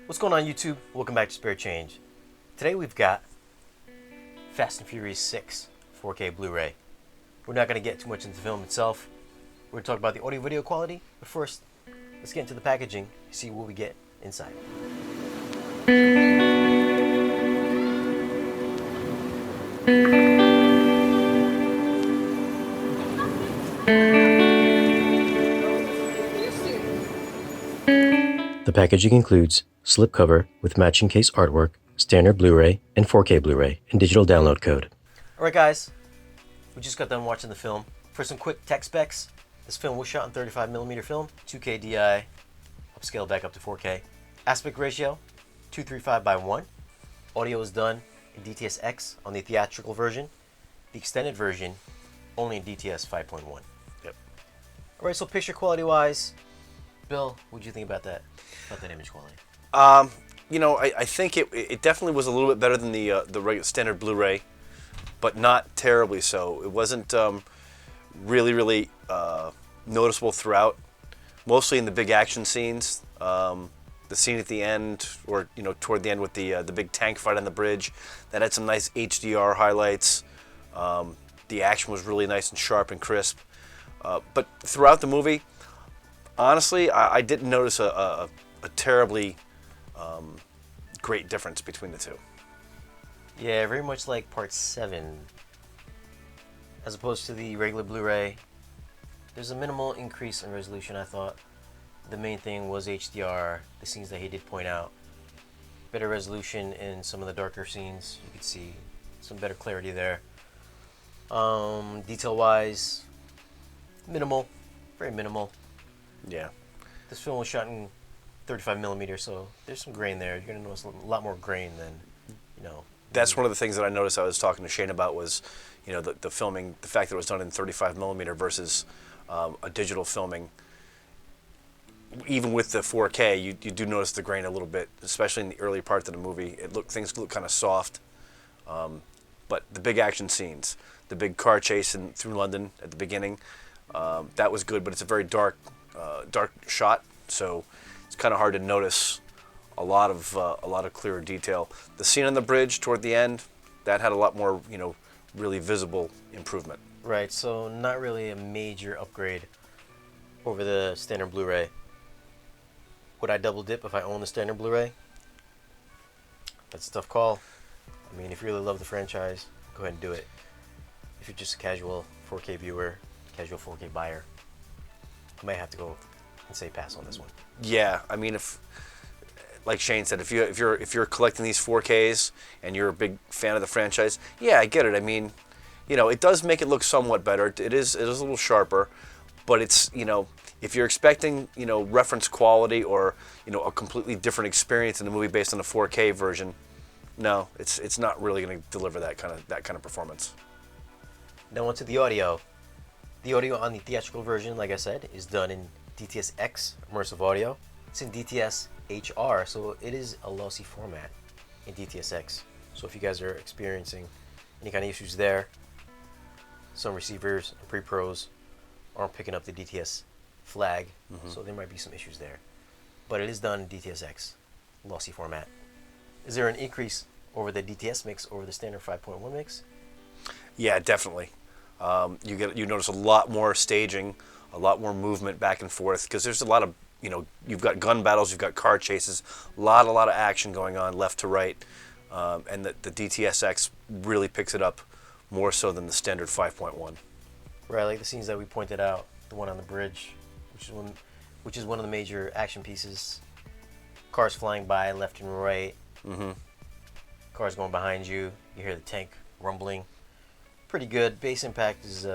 What's going on, YouTube? Welcome back to Spare Change. Today we've got Fast and Furious 6 4K Blu-ray. We're not going to get too much into the film itself. We're going to talk about the audio-video quality, but first, let's get into the packaging, see what we get inside. The packaging includes slipcover with matching case artwork, standard Blu-ray, and 4K Blu-ray, and digital download code. Alright guys, we just got done watching the film. For some quick tech specs, this film was shot in 35mm film, 2K DI, upscaled back up to 4K. Aspect ratio, 235:1. Audio is done in DTS-X on the theatrical version. The extended version, only in DTS 5.1. Yep. Alright, so picture quality wise, Bill, what do you think about that image quality? I think it definitely was a little bit better than the regular standard Blu-ray, but not terribly so. It wasn't really noticeable throughout. Mostly in the big action scenes, the scene at the end, or toward the end with the big tank fight on the bridge, that had some nice HDR highlights. The action was really nice and sharp and crisp. But throughout the movie, honestly, I didn't notice a terribly great difference between the two. Yeah, very much like Part 7. As opposed to the regular Blu-ray, there's a minimal increase in resolution, I thought. The main thing was HDR, the scenes that he did point out. Better resolution in some of the darker scenes. You could see some better clarity there. Detail-wise, minimal, very minimal. Yeah. This film was shot in 35mm, so there's some grain there. You're going to notice a lot more grain than, That's one of the things that I noticed. I was talking to Shane about was, the filming, the fact that it was done in 35mm versus a digital filming. Even with the 4K, you do notice the grain a little bit, especially in the early parts of the movie. Things look kind of soft. But the big action scenes, the big car chase through London at the beginning, that was good. But it's a very dark shot, so it's kind of hard to notice a lot of clearer detail. The scene on the bridge toward the end, that had a lot more really visible improvement. Right, so not really a major upgrade over the standard Blu-ray. Would I double dip if I own the standard Blu-ray? That's a tough call. I mean, if you really love the franchise, go ahead and do it. If you're just a casual 4K viewer, casual 4K buyer, I might have to go and say pass on this one. Yeah, I mean, like Shane said, if you're collecting these 4Ks and you're a big fan of the franchise, yeah, I get it. I mean, it does make it look somewhat better. It is a little sharper, but it's if you're expecting reference quality or a completely different experience in the movie based on the 4K version, no, it's not really going to deliver that kind of performance. Now onto the audio. The audio on the theatrical version, like I said, is done in DTS-X immersive audio. It's in DTS-HR, so it is a lossy format in DTS-X. So if you guys are experiencing any kind of issues there, some receivers and pre-pros aren't picking up the DTS flag, so there might be some issues there. But it is done in DTS-X, lossy format. Is there an increase over the DTS mix over the standard 5.1 mix? Yeah, definitely. You notice a lot more staging, a lot more movement back and forth, because there's a lot of you've got gun battles, you've got car chases, a lot of action going on left to right, and the DTS-X really picks it up more so than the standard 5.1. Right, like the scenes that we pointed out, the one on the bridge, which is one of the major action pieces. Cars flying by left and right. Cars going behind you. You hear the tank rumbling. Pretty good. Base impact is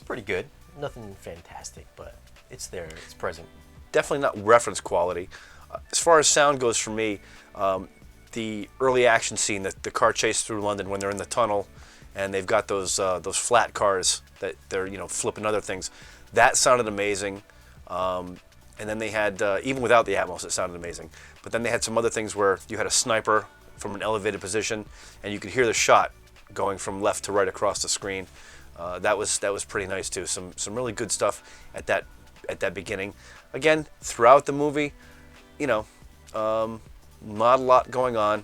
pretty good. Nothing fantastic, but it's there. It's present. Definitely not reference quality. As far as sound goes for me, the early action scene, the car chase through London when they're in the tunnel and they've got those flat cars that they're flipping other things, that sounded amazing. And then they had, even without the Atmos, it sounded amazing. But then they had some other things where you had a sniper from an elevated position and you could hear the shot going from left to right across the screen. That was pretty nice too. Some really good stuff at that beginning. Again, throughout the movie, Not a lot going on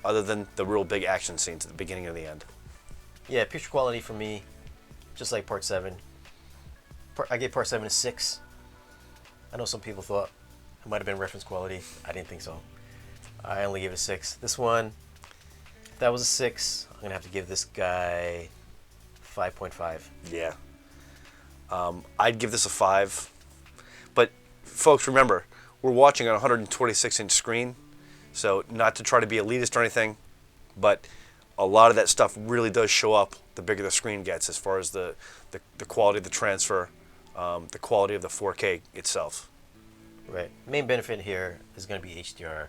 other than the real big action scenes at the beginning and the end. Yeah, picture quality for me, just like Part 7. I gave Part 7 a 6. I know some people thought it might have been reference quality. I didn't think so. I only gave it a 6. This one, if that was a 6, I'm going to have to give this guy 5.5. Yeah. I'd give this a 5. But, folks, remember, we're watching on a 126-inch screen, so not to try to be elitist or anything, but a lot of that stuff really does show up the bigger the screen gets as far as the quality of the transfer, the quality of the 4K itself. Right. Main benefit here is going to be HDR,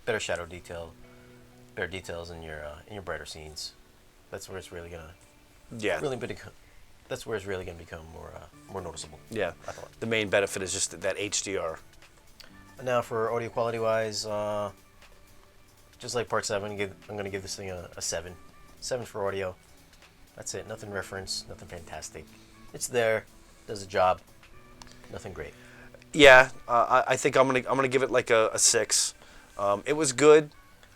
better shadow detail, better details in your brighter scenes. That's where it's really going to that's where it's really going to become more noticeable. Yeah. I thought. The main benefit is just that HDR. Now for audio quality wise, just like Part 7, I'm going to give this thing a 7. 7 for audio. That's it. Nothing reference, nothing fantastic. It's there, does the job. Nothing great. Yeah, I think I'm gonna give it like a 6. It was good.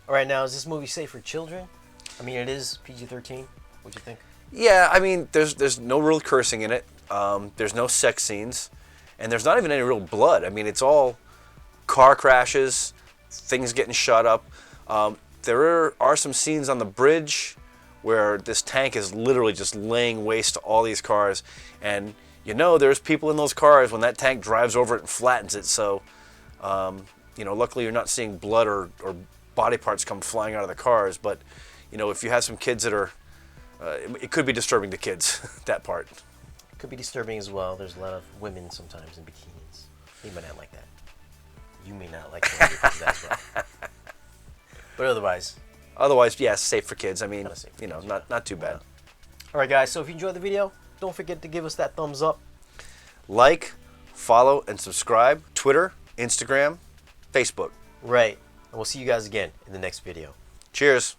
All right, now is this movie safe for children? I mean, it is PG-13. What'd you think? Yeah, I mean, there's no real cursing in it. There's no sex scenes, and there's not even any real blood. I mean, it's all car crashes, things getting shot up. There are some scenes on the bridge where this tank is literally just laying waste to all these cars, and there's people in those cars when that tank drives over it and flattens it. So, luckily you're not seeing blood or body parts come flying out of the cars. But, if you have some kids that are, it could be disturbing to kids, that part. It could be disturbing as well. There's a lot of women sometimes in bikinis. You may not like that. You may not like that as well. But otherwise, yes, safe for kids. I mean, kids, not too bad. All right, guys. So if you enjoyed the video, don't forget to give us that thumbs up. Like, follow, and subscribe. Twitter, Instagram, Facebook. Right. And we'll see you guys again in the next video. Cheers.